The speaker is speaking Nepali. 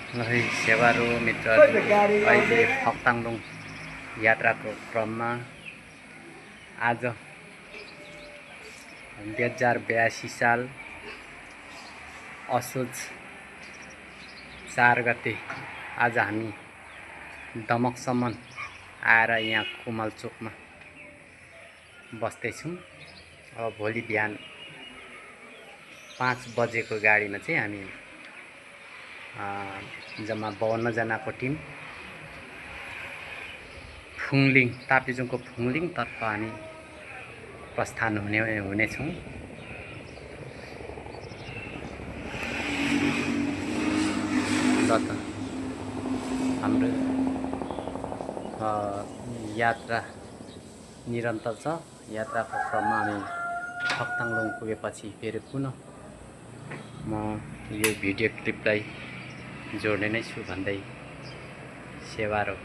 है सेवारो मित्रहरू अहिले फक्ताङलुङ यात्राको क्रममा आज 2082 साल असोज 4 गते आज हामी दमकसम्म आएर यहाँ कुमलचोकमा बस्दैछौँ। अब भोलि बिहान 5 बजेको गाडीमा चाहिँ हामी जम्मा 52 जनाको टिम फुङलिङ ताप्लेजुङको फुङलिङतर्फ हामी प्रस्थान हुनेछौँ। र त हाम्रो यात्रा निरन्तर छ। यात्राको क्रममा हामी फक्ताङलुङ पुगेपछि फेरि पुनः म यो भिडियो क्लिपलाई जोड्ने नै छु भन्दै सेवारो